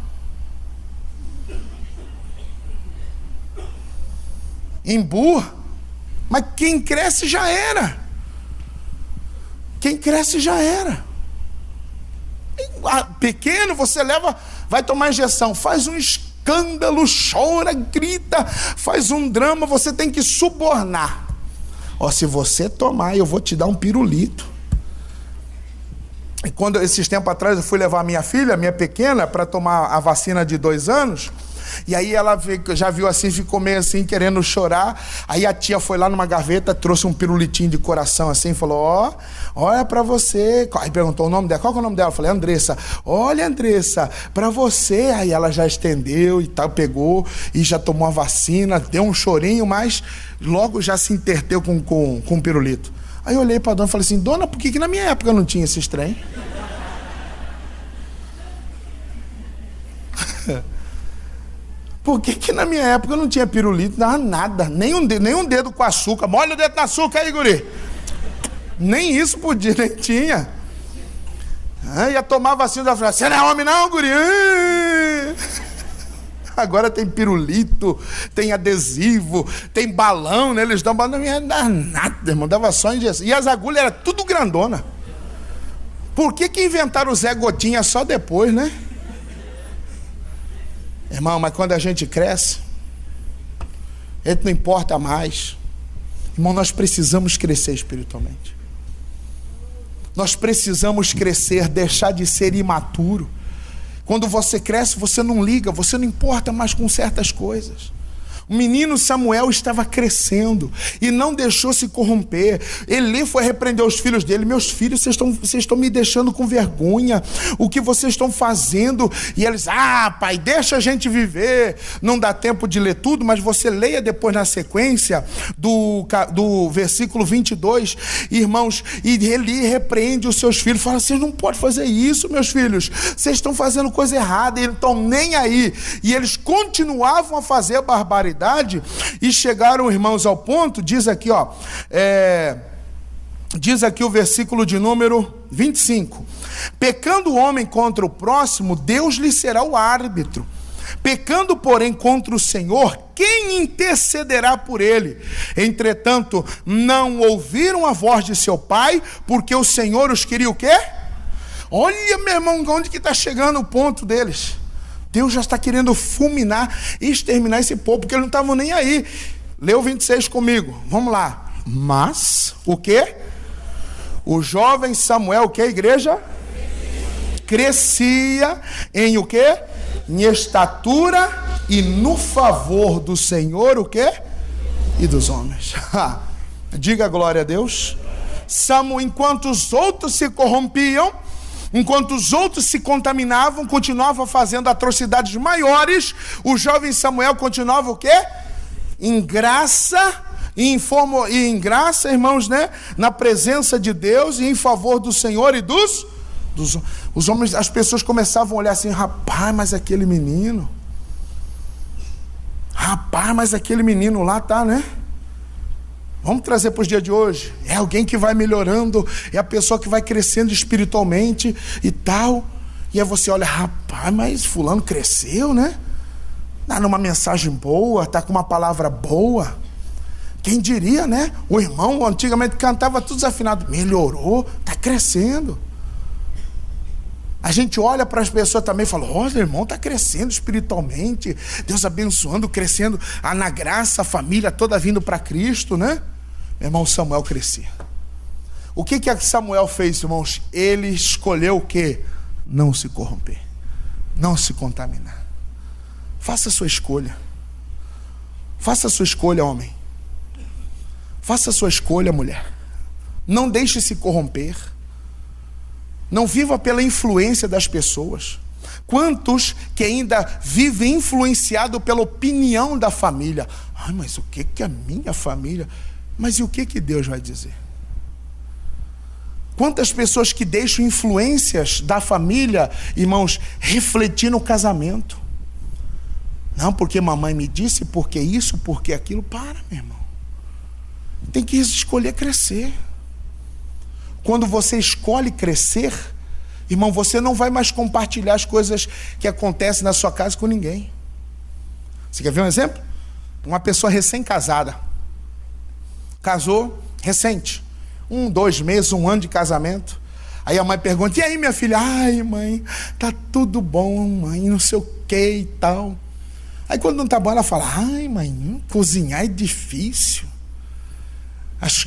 Emburra. Mas quem cresce já era. Quem cresce já era. Pequeno, você leva, vai tomar injeção, faz um escândalo, chora, grita, faz um drama, você tem que subornar. Se você tomar, eu vou te dar um pirulito. E quando, esses tempos atrás, eu fui levar a minha filha, minha pequena, para tomar a vacina de 2 anos, e aí ela já viu assim, ficou meio assim, querendo chorar. Aí a tia foi lá numa gaveta, trouxe um pirulitinho de coração assim, falou, olha pra você. Aí perguntou o nome dela, qual que é o nome dela? Eu falei, Andressa. Olha, Andressa, pra você. Aí ela já estendeu e tal, pegou e já tomou a vacina, deu um chorinho, mas logo já se interteu com o pirulito. Aí eu olhei pra dona e falei assim, dona, por que na minha época não tinha esses trem? Por que na minha época não tinha pirulito? Não, nada, nem um dedo com açúcar. Molha o dedo no açúcar aí, guri. Nem isso podia, nem tinha. Ia tomar vacina da frase. Você não é homem não, guri? Agora tem pirulito, tem adesivo, tem balão, né? Eles dão balão. Não dá nada, irmão. Dava só injeção. E as agulhas eram tudo grandona. Por que inventaram o Zé Gotinha só depois, né? Irmão, mas quando a gente cresce, a gente não importa mais. Irmão, nós precisamos crescer espiritualmente. Nós precisamos crescer, deixar de ser imaturo. Quando você cresce, você não liga, você não importa mais com certas coisas. O menino Samuel estava crescendo e não deixou se corromper. Eli foi repreender os filhos dele: meus filhos, vocês estão me deixando com vergonha, o que vocês estão fazendo? E eles: pai, deixa a gente viver. Não dá tempo de ler tudo, mas você leia depois na sequência do versículo 22, irmãos, e Eli repreende os seus filhos, fala: vocês não podem fazer isso, meus filhos, vocês estão fazendo coisa errada, e eles não estão nem aí. E eles continuavam a fazer barbaridade, e chegaram, irmãos, ao ponto, diz aqui o versículo de número 25: pecando o homem contra o próximo, Deus lhe será o árbitro. Pecando, porém, contra o Senhor, quem intercederá por ele? Entretanto, não ouviram a voz de seu pai, porque o Senhor os queria o quê? Olha, meu irmão, onde que está chegando o ponto deles? Deus já está querendo fulminar e exterminar esse povo, porque eles não estavam nem aí. Lê o 26 comigo, vamos lá. Mas, o quê? O jovem Samuel, o que, igreja? Crescia em o quê? Em estatura e no favor do Senhor, o quê? E dos homens. Diga glória a Deus. Samuel, enquanto os outros se corrompiam, enquanto os outros se contaminavam, continuava fazendo atrocidades maiores, o jovem Samuel continuava o quê? Em graça, e em graça, irmãos, né? Na presença de Deus e em favor do Senhor e dos os homens. As pessoas começavam a olhar assim: rapaz, mas aquele menino, lá tá, né? Vamos trazer para os dias de hoje. É alguém que vai melhorando, é a pessoa que vai crescendo espiritualmente e tal. E aí você olha: rapaz, mas fulano cresceu, né? Tá numa mensagem boa, tá com uma palavra boa. Quem diria, né? O irmão antigamente cantava tudo desafinado, melhorou, tá crescendo. A gente olha para as pessoas também e fala: olha, irmão, está crescendo espiritualmente, Deus abençoando, crescendo na graça, a família toda vindo para Cristo, né? Meu irmão, Samuel crescia. O que Samuel fez, irmãos? Ele escolheu o quê? Não se corromper, não se contaminar. Faça a sua escolha. Faça a sua escolha, homem. Faça a sua escolha, mulher. Não deixe se corromper. Não viva pela influência das pessoas. Quantos que ainda vivem influenciado pela opinião da família? Mas o que é a minha família? Mas e o que Deus vai dizer? Quantas pessoas que deixam influências da família, irmãos, refletir no casamento? Não, porque mamãe me disse, porque isso, porque aquilo. Para, meu irmão. Tem que escolher crescer. Quando você escolhe crescer, irmão, você não vai mais compartilhar as coisas que acontecem na sua casa com ninguém. Você quer ver um exemplo? Uma pessoa recém-casada. Casou recente. 1, 2 meses, 1 ano de casamento. Aí a mãe pergunta: e aí, minha filha? Ai, mãe, tá tudo bom, mãe, não sei o que e tal. Aí quando não tá bom, ela fala: ai, mãe, cozinhar é difícil.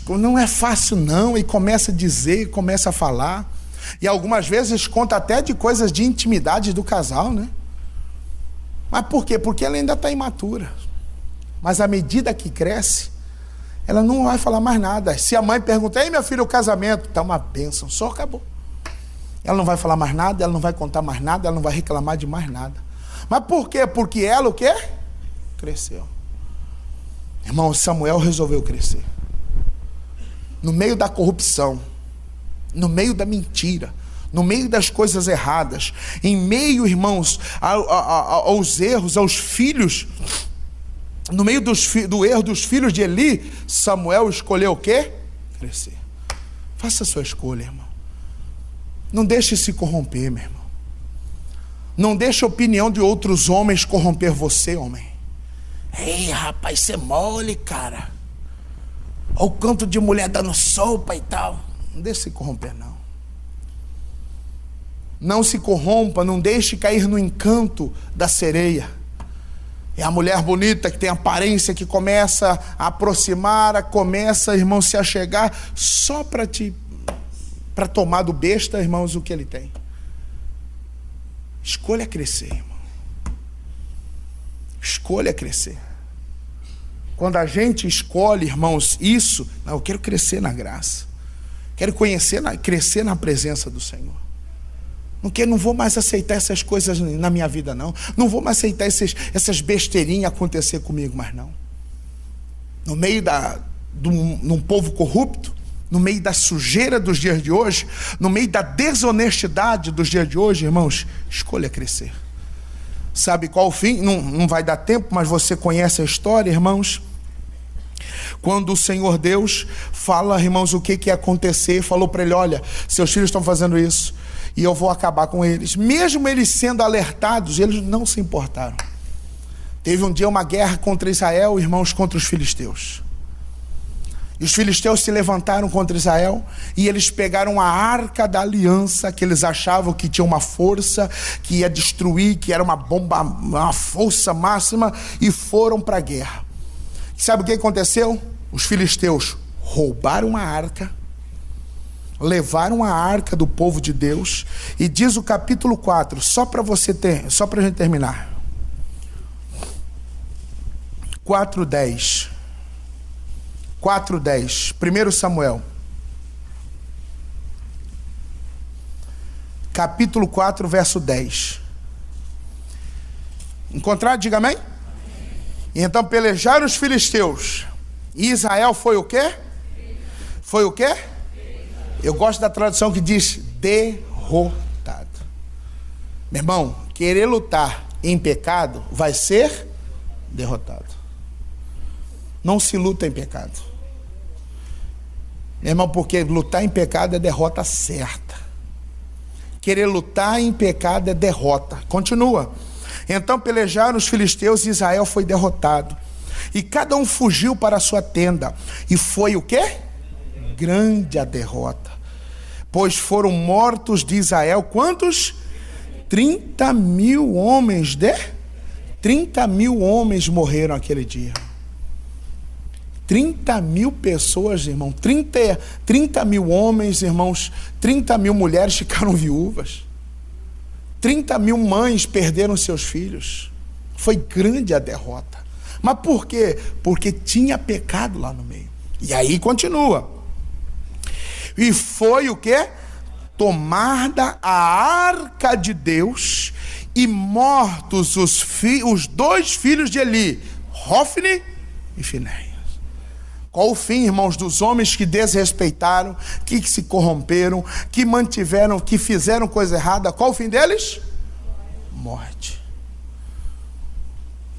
Não é fácil não. E começa a dizer, começa a falar. E algumas vezes conta até de coisas de intimidade do casal, né? Mas por quê? Porque ela ainda está imatura. Mas à medida que cresce, ela não vai falar mais nada. Se a mãe perguntar: ei, minha filha, o casamento está uma bênção, só acabou. Ela não vai falar mais nada, ela não vai contar mais nada, ela não vai reclamar de mais nada. Mas por quê? Porque ela o quê? Cresceu. Irmão, Samuel resolveu crescer. No meio da corrupção, no meio da mentira, no meio das coisas erradas, em meio, irmãos, aos erros, aos filhos, no meio do erro dos filhos de Eli, Samuel escolheu o quê? Crescer. Faça a sua escolha, irmão. Não deixe se corromper, meu irmão. Não deixe a opinião de outros homens corromper você, homem. Ei, rapaz, você é mole, cara. Olha o canto de mulher dando sopa e tal. Não deixe se corromper, não. Não se corrompa, não deixe cair no encanto da sereia. É a mulher bonita que tem aparência, que começa a aproximar, começa, irmão, se achegar só para tomar do besta, irmãos, o que ele tem. Escolha crescer, irmão. Escolha crescer. quando a gente escolhe, irmãos, isso, não, eu quero crescer na graça, quero crescer na presença do Senhor. Não vou mais aceitar essas coisas na minha vida, não vou mais aceitar essas besteirinhas acontecer comigo, mas não. No meio num povo corrupto, no meio da sujeira dos dias de hoje, no meio da desonestidade dos dias de hoje, irmãos, escolha crescer. Sabe qual o fim? Não vai dar tempo, mas você conhece a história, irmãos. Quando o Senhor Deus fala, irmãos, o que ia acontecer, falou para ele: olha, seus filhos estão fazendo isso, e eu vou acabar com eles. Mesmo eles sendo alertados, eles não se importaram. Teve um dia uma guerra contra Israel, irmãos, contra os filisteus. E os filisteus se levantaram contra Israel, e eles pegaram a arca da aliança, que eles achavam que tinha uma força, que ia destruir, que era uma bomba, uma força máxima, e foram para a guerra. Sabe o que aconteceu? Os filisteus roubaram a arca, levaram a arca do povo de Deus, e diz o capítulo 4, só para a gente terminar, 4:10, 1 Samuel, capítulo 4, verso 10. Encontrado? Diga amém. E então pelejaram os filisteus, e Israel foi o quê? Foi o quê? Eu gosto da tradução que diz derrotado. Meu irmão, querer lutar em pecado vai ser derrotado. Não se luta em pecado, meu irmão, porque lutar em pecado é derrota certa. Querer lutar em pecado é derrota. Continua. Então pelejaram os filisteus, e Israel foi derrotado, e cada um fugiu para a sua tenda. E foi o quê? Grande a derrota, pois foram mortos de Israel quantos? 30.000 homens. 30.000 homens morreram aquele dia. 30.000 pessoas, irmão, 30.000 homens, irmãos, 30.000 mulheres ficaram viúvas, 30.000 mães perderam seus filhos. Foi grande a derrota. Mas por quê? Porque tinha pecado lá no meio. E aí continua. E foi o quê? Tomada a arca de Deus, e mortos os 2 filhos de Eli, Hofni e Finéias. Qual o fim, irmãos, dos homens que desrespeitaram, que se corromperam, que mantiveram, que fizeram coisa errada? Qual o fim deles? Morte.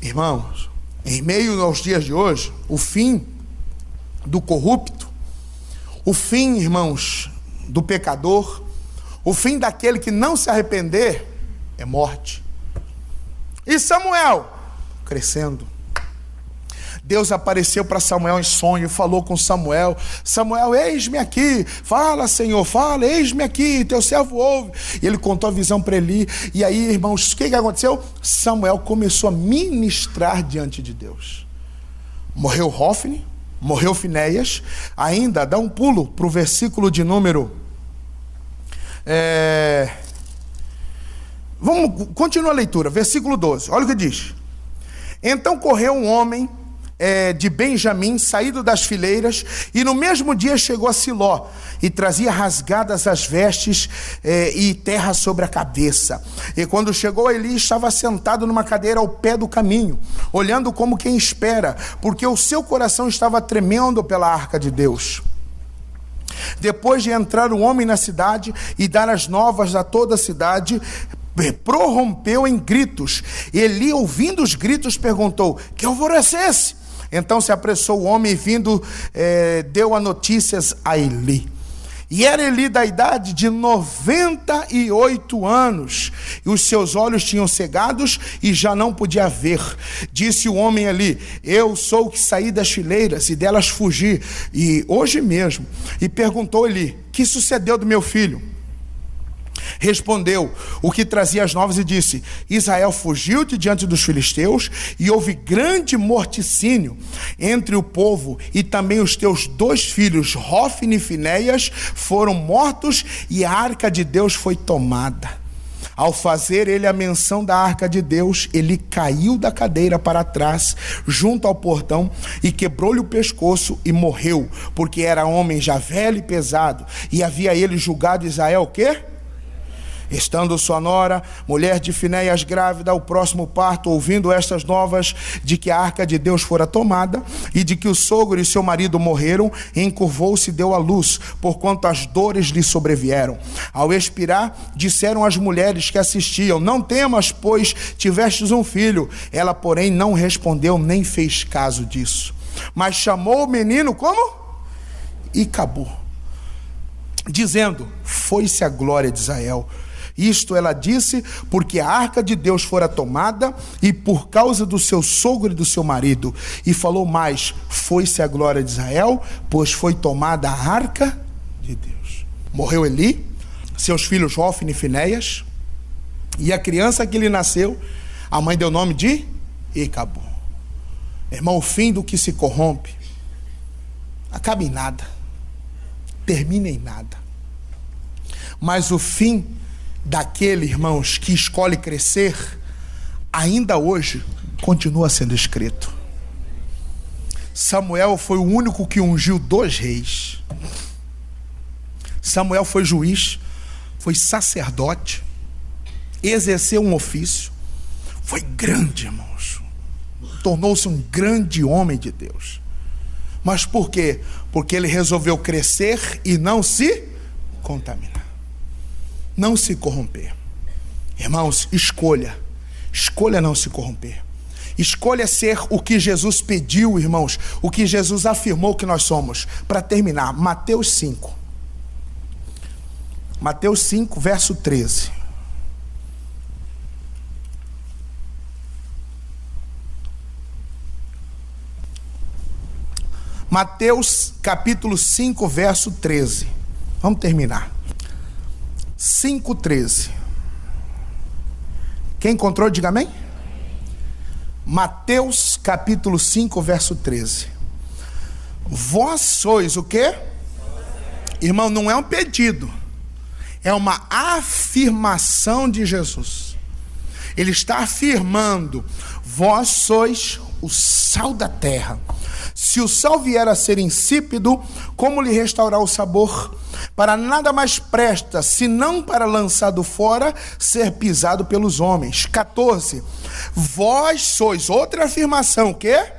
Irmãos, em meio aos dias de hoje, o fim do corrupto, o fim, irmãos, do pecador, o fim daquele que não se arrepender é morte. E Samuel, crescendo, Deus apareceu para Samuel em sonho, falou com Samuel: Samuel, eis-me aqui, fala, Senhor, fala, eis-me aqui, teu servo ouve. E ele contou a visão para Eli. E aí, irmãos, o que aconteceu? Samuel começou a ministrar diante de Deus. Morreu Hofni, morreu Finéias. Ainda dá um pulo para o versículo de número vamos continuar a leitura, versículo 12, olha o que diz. Então correu um homem de Benjamim, saído das fileiras, e no mesmo dia chegou a Siló, e trazia rasgadas as vestes e terra sobre a cabeça. E quando chegou, Eli estava sentado numa cadeira ao pé do caminho, olhando como quem espera, porque o seu coração estava tremendo pela arca de Deus. Depois de entrar o homem na cidade e dar as novas a toda a cidade, prorrompeu em gritos. Eli, ouvindo os gritos, perguntou: que alvoroço é esse? Então se apressou o homem e vindo, deu a notícias a Eli. E era Eli da idade de 98 anos, e os seus olhos tinham cegados e já não podia ver. Disse o homem a Eli: eu sou o que saí das fileiras e delas fugi, e hoje mesmo. E perguntou Eli: que sucedeu do meu filho? Respondeu o que trazia as novas e disse: Israel fugiu de diante dos filisteus, e houve grande morticínio entre o povo, e também os teus 2 filhos, Hofni e Finéias, foram mortos, e a arca de Deus foi tomada. Ao fazer ele a menção da arca de Deus, ele caiu da cadeira para trás, junto ao portão, e quebrou-lhe o pescoço e morreu, porque era homem já velho e pesado, e havia ele julgado Israel o quê? Estando sua nora, mulher de Finéias, grávida, ao próximo parto, ouvindo estas novas de que a arca de Deus fora tomada e de que o sogro e seu marido morreram, encurvou-se e deu à luz, porquanto as dores lhe sobrevieram. Ao expirar, disseram as mulheres que assistiam: não temas, pois tivestes um filho. Ela, porém, não respondeu nem fez caso disso, mas chamou o menino como? E acabou, dizendo: foi-se a glória de Israel. Isto ela disse porque a arca de Deus fora tomada e por causa do seu sogro e do seu marido. E falou mais: foi-se a glória de Israel, pois foi tomada a arca de Deus. Morreu Eli, seus filhos Hofni e Finéias, e a criança que lhe nasceu, a mãe deu o nome de Icabô. Irmão, o fim do que se corrompe acaba em nada, termina em nada. Mas o fim daquele, irmãos, que escolhe crescer, ainda hoje continua sendo escrito. Samuel foi o único que ungiu 2 reis. Samuel foi juiz, foi sacerdote, exerceu um ofício, foi grande, irmãos, tornou-se um grande homem de Deus. Mas por quê? Porque ele resolveu crescer e não se contaminar, não se corromper. Irmãos, escolha não se corromper. Escolha ser o que Jesus pediu, irmãos, o que Jesus afirmou que nós somos. Para terminar, Mateus 5, verso 13. Mateus capítulo 5, verso 13. Vamos terminar. 5:13. Quem encontrou, diga amém. Mateus capítulo 5, verso 13. Vós sois o quê? Irmão, não é um pedido, é uma afirmação de Jesus. Ele está afirmando: vós sois o sal da terra. Se o sal vier a ser insípido, como lhe restaurar o sabor? Para nada mais presta, senão para lançado fora, ser pisado pelos homens. 14. Vós sois, outra afirmação, o quê?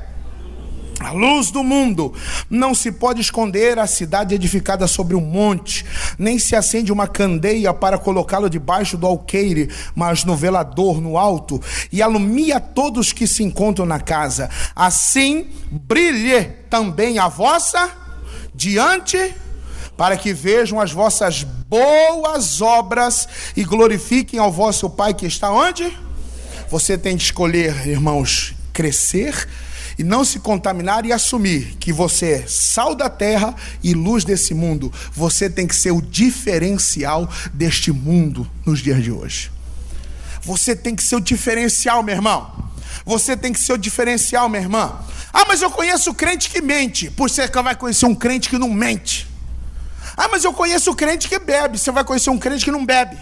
A luz do mundo. Não se pode esconder a cidade edificada sobre um monte, nem se acende uma candeia para colocá-lo debaixo do alqueire, mas no velador no alto, e alumia todos que se encontram na casa. Assim brilhe também a vossa diante, para que vejam as vossas boas obras e glorifiquem ao vosso Pai que está onde? Você tem de escolher, irmãos, crescer e não se contaminar, e assumir que você é sal da terra e luz desse mundo. Você tem que ser o diferencial deste mundo nos dias de hoje. Você tem que ser o diferencial, meu irmão. Você tem que ser o diferencial, minha irmã. Ah, mas eu conheço crente que mente. Você vai conhecer um crente que não mente. Ah, mas eu conheço crente que bebe. Você vai conhecer um crente que não bebe.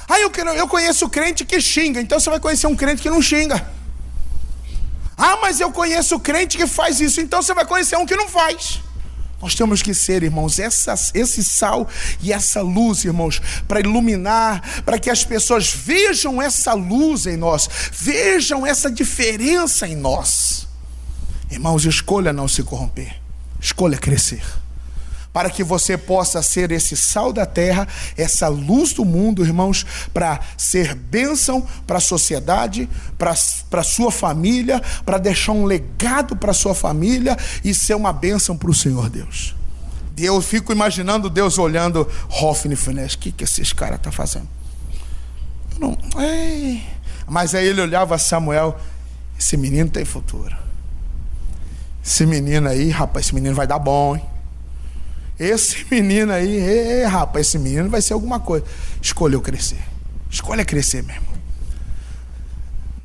Ah, eu conheço crente que xinga. Então você vai conhecer um crente que não xinga. Ah, mas eu conheço crente que faz isso. Então você vai conhecer um que não faz. Nós temos que ser, irmãos, esse sal e essa luz, irmãos, para iluminar, para que as pessoas vejam essa luz em nós, vejam essa diferença em nós. Irmãos, escolha não se corromper, escolha crescer, para que você possa ser esse sal da terra, essa luz do mundo, irmãos, para ser bênção para a sociedade, para a sua família, para deixar um legado para a sua família e ser uma bênção para o Senhor Deus. Eu fico imaginando Deus olhando Hofni e Finéias, o que esses caras estão fazendo? Mas aí ele olhava Samuel: esse menino tem futuro. Esse menino aí, rapaz, esse menino vai dar bom, hein? Esse menino aí, rapaz, esse menino vai ser alguma coisa. Escolheu crescer. Escolha crescer, meu irmão.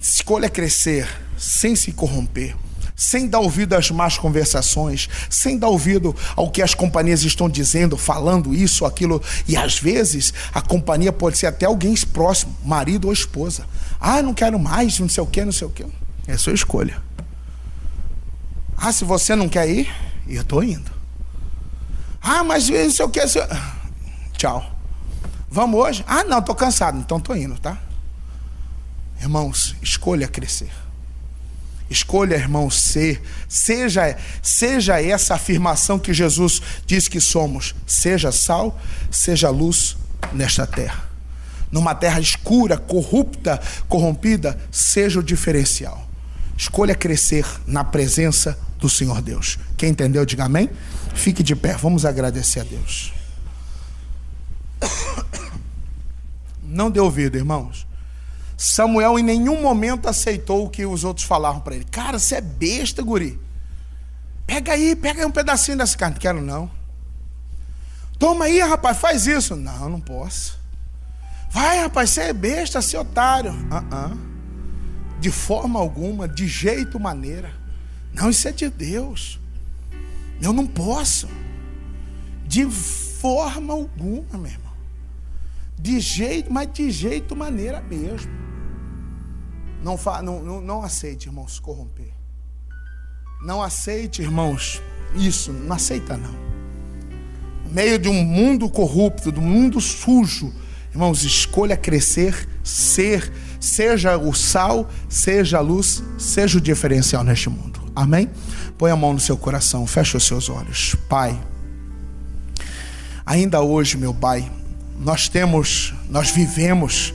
Escolha crescer sem se corromper, sem dar ouvido às más conversações, sem dar ouvido ao que as companhias estão dizendo, falando isso, aquilo. E às vezes a companhia pode ser até alguém próximo, marido ou esposa. Ah, não quero mais, não sei o que, não sei o que. É a sua escolha. Ah, se você não quer ir, eu estou indo. Ah, mas não sei o que. Tchau. Vamos hoje? Ah, não, estou cansado, então estou indo, tá? Irmãos, escolha crescer. Escolha, irmãos, seja essa afirmação que Jesus diz que somos. Seja sal, seja luz nesta terra. Numa terra escura, corrupta, corrompida, seja o diferencial. Escolha crescer na presença do Senhor Deus. Quem entendeu, diga amém. Fique de pé, vamos agradecer a Deus. Não dê ouvido, irmãos. Samuel em nenhum momento aceitou o que os outros falavam para ele. Cara, você é besta, guri. Pega aí um pedacinho dessa carne. Quero não. Toma aí, rapaz, faz isso. Não, não posso. Vai, rapaz, você é besta, você é otário. De forma alguma, de jeito maneira. Não, isso é de Deus. Eu não posso. De forma alguma, meu irmão. De jeito, mas de jeito maneira mesmo. Não aceite, irmãos, se corromper. Não aceite, irmãos, isso. Não aceita, não. No meio de um mundo corrupto, de um mundo sujo, irmãos, escolha crescer, seja o sal, seja a luz, seja o diferencial neste mundo. Amém? Põe a mão no seu coração, fecha os seus olhos. Pai, ainda hoje, meu Pai, nós vivemos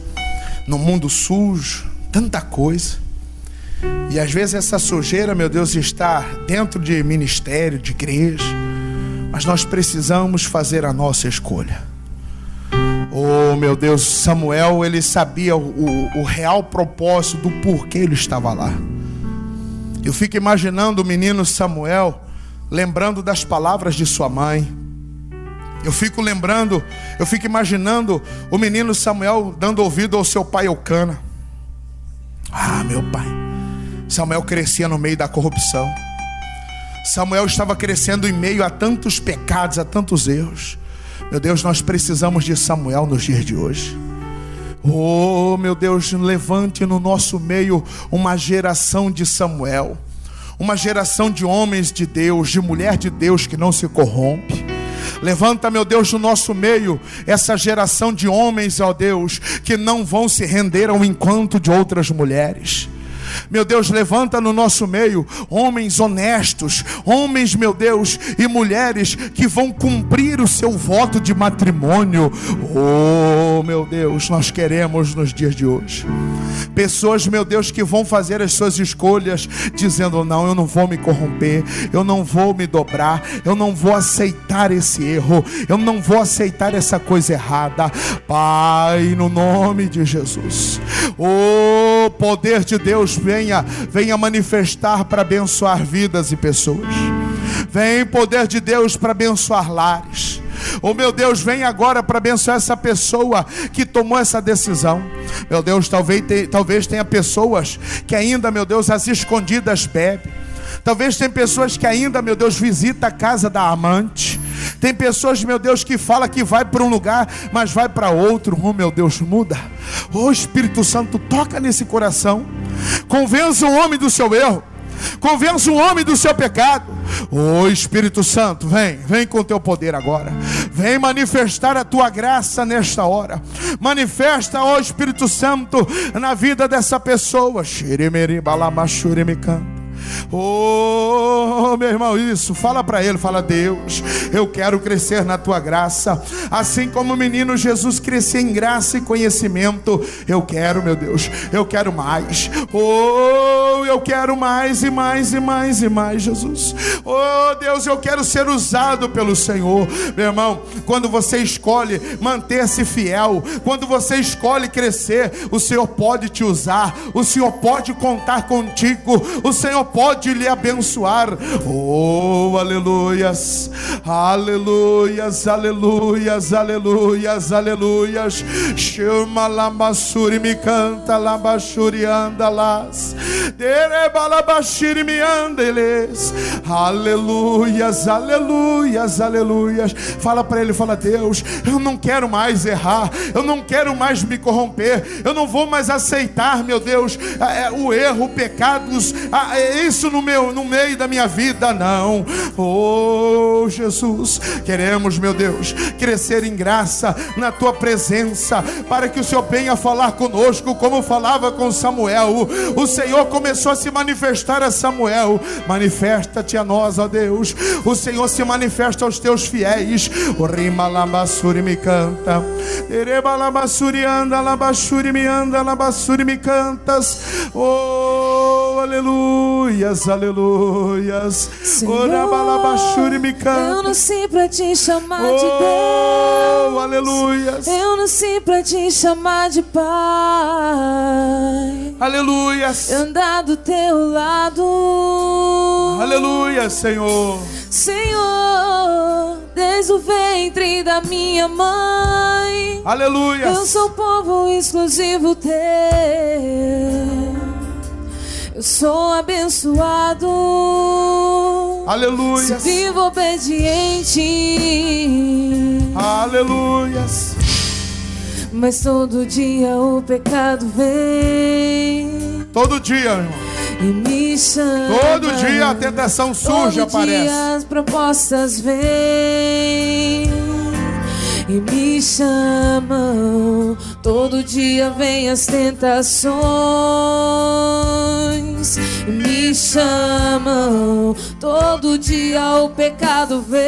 num mundo sujo, tanta coisa. E às vezes essa sujeira, meu Deus, está dentro de ministério, de igreja. Mas nós precisamos fazer a nossa escolha. Oh, meu Deus, Samuel, ele sabia o real propósito do porquê ele estava lá. Eu fico imaginando o menino Samuel, lembrando das palavras de sua mãe. Eu fico imaginando o menino Samuel dando ouvido ao seu pai Eucana. Ah, meu pai. Samuel crescia no meio da corrupção. Samuel estava crescendo em meio a tantos pecados, a tantos erros. Meu Deus, nós precisamos de Samuel nos dias de hoje. Oh, meu Deus, levante no nosso meio uma geração de Samuel. Uma geração de homens de Deus, de mulher de Deus que não se corrompe. Levanta, meu Deus, no nosso meio essa geração de homens, ó Deus, que não vão se render ao encanto de outras mulheres. Meu Deus, levanta no nosso meio homens honestos, homens, meu Deus, e mulheres que vão cumprir o seu voto de matrimônio. Oh, meu Deus, nós queremos nos dias de hoje pessoas, meu Deus, que vão fazer as suas escolhas dizendo: não, eu não vou me corromper, eu não vou me dobrar, eu não vou aceitar esse erro, eu não vou aceitar essa coisa errada. Pai, no nome de Jesus, o poder de Deus venha manifestar para abençoar vidas e pessoas. Vem poder de Deus para abençoar lares. Oh, meu Deus, vem agora para abençoar essa pessoa que tomou essa decisão. Meu Deus, talvez tenha pessoas que ainda, meu Deus, às escondidas bebe. Talvez tenha pessoas que ainda, meu Deus, visita a casa da amante. Tem pessoas, meu Deus, que fala que vai para um lugar, mas vai para outro. Oh, meu Deus, muda. Oh, Espírito Santo, toca nesse coração. Convença o homem do seu erro. Convença o homem do seu pecado. Oh, Espírito Santo, vem com teu poder agora. Vem manifestar a tua graça nesta hora. Manifesta, ó Espírito Santo, na vida dessa pessoa. Oh, meu irmão, isso, fala para ele, fala: Deus, eu quero crescer na tua graça, assim como o menino Jesus crescia em graça e conhecimento. Eu quero, meu Deus, eu quero mais. Oh, eu quero mais e mais e mais e mais, Jesus. Oh, Deus, eu quero ser usado pelo Senhor. Meu irmão, quando você escolhe manter-se fiel, quando você escolhe crescer, o Senhor pode te usar, o Senhor pode contar contigo, o Senhor pode pode lhe abençoar. Oh, aleluias, aleluias, aleluias, aleluias, aleluias. Chama lambasuri me canta, lambashuri andalas, derebalabashiri me andeles. Aleluias, aleluias, aleluias. Fala para ele, fala: Deus, eu não quero mais errar, eu não quero mais me corromper, eu não vou mais aceitar, meu Deus, o erro, o pecados, isso no meio da minha vida, não. Oh, Jesus, queremos, meu Deus, crescer em graça na tua presença, para que o Senhor venha falar conosco como falava com Samuel. O Senhor começou a se manifestar a Samuel. Manifesta-te a nós, ó Deus. O Senhor se manifesta aos teus fiéis. O rima labassuri me canta, ereba labassuri anda, labassuri me anda, labassuri me cantas. Oh, aleluias, aleluias. Senhor, me canta. eu nasci pra te chamar de Deus. Oh, aleluias. Eu nasci pra te chamar de Pai. Aleluias. Andar do teu lado. Aleluia, Senhor. Senhor, desde o ventre da minha mãe. Aleluia. Eu sou povo exclusivo teu. Eu sou abençoado. Aleluia. Vivo obediente. Aleluias. Mas todo dia o pecado vem. Todo dia, irmão. E me chama. Todo dia a tentação suja aparece. Todo dia as propostas vêm e me chamam. Todo dia vem as tentações e me chamam. Todo dia o pecado vem.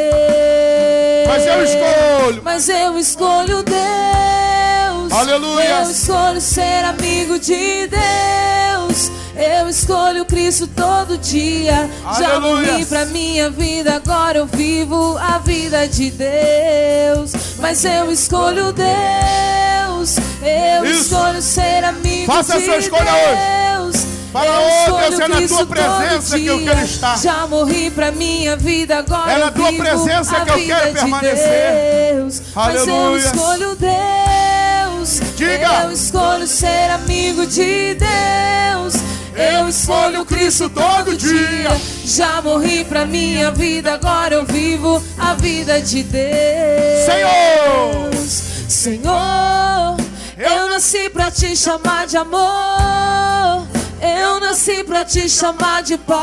Mas eu escolho Deus. Aleluia. Eu escolho ser amigo de Deus. Eu escolho Cristo todo dia. Aleluia. Já morri pra minha vida, agora eu vivo a vida de Deus. Mas eu escolho Deus. Eu escolho ser amigo Faça de a sua escolha Deus. Hoje. Fala: oh, Deus, é na tua presença que eu quero estar. Já morri pra minha vida, agora é na eu tua vivo presença a que eu vida quero de permanecer. Deus. Aleluia. Mas eu escolho Deus. Diga. Eu escolho ser amigo de Deus. Eu escolho Cristo todo dia. Já morri pra minha vida, agora eu vivo a vida de Deus. Senhor, eu nasci pra te chamar de amor. Eu nasci pra te chamar de Pai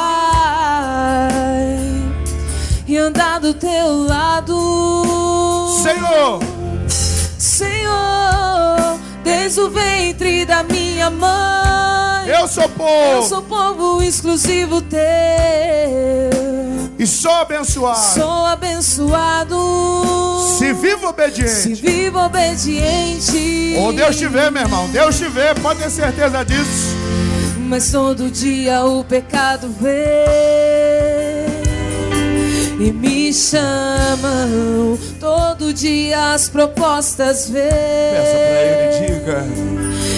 e andar do teu lado. Senhor, desde o ventre da minha mãe, eu sou povo exclusivo teu. E sou abençoado. Sou abençoado. Se vivo obediente. Se vivo obediente. Oh, Deus te vê, meu irmão. Deus te vê, pode ter certeza disso. Mas todo dia o pecado vem e me chamam. Todo dia as propostas vêm. Peça pra ele, diga.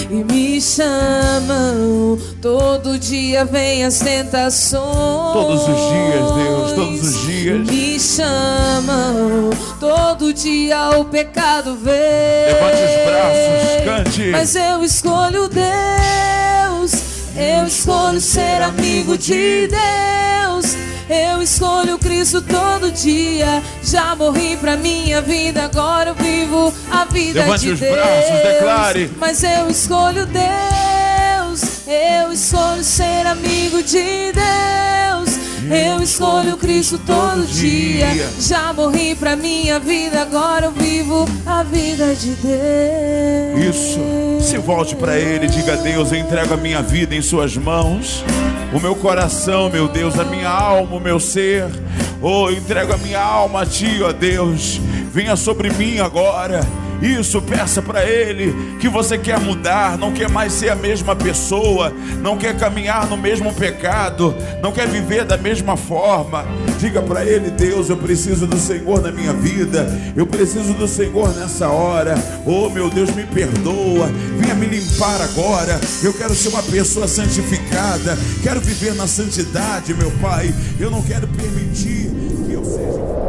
E me chamam. Todo dia vem as tentações. Todos os dias, Deus, todos os dias. E me chamam. Todo dia o pecado vem. Levante os braços, cante. Mas eu escolho Deus. Eu escolho ser amigo de Deus. Eu escolho Cristo todo dia. Já morri pra minha vida, agora eu vivo a vida Levante de os Deus. braços, declare. Mas eu escolho Deus. Eu escolho ser amigo de Deus. Eu escolho Cristo todo dia. Já morri pra minha vida, agora eu vivo a vida de Deus. Isso. Se volte para Ele, diga: Deus, eu entrego a minha vida em suas mãos. O meu coração, meu Deus, a minha alma, o meu ser. Oh, eu entrego a minha alma a Ti, ó Deus. Venha sobre mim agora. Isso, peça para Ele que você quer mudar, não quer mais ser a mesma pessoa, não quer caminhar no mesmo pecado, não quer viver da mesma forma. Diga para Ele: Deus, eu preciso do Senhor na minha vida, eu preciso do Senhor nessa hora. Oh meu Deus, me perdoa, venha me limpar agora. Eu quero ser uma pessoa santificada, quero viver na santidade, meu Pai. Eu não quero permitir que eu seja...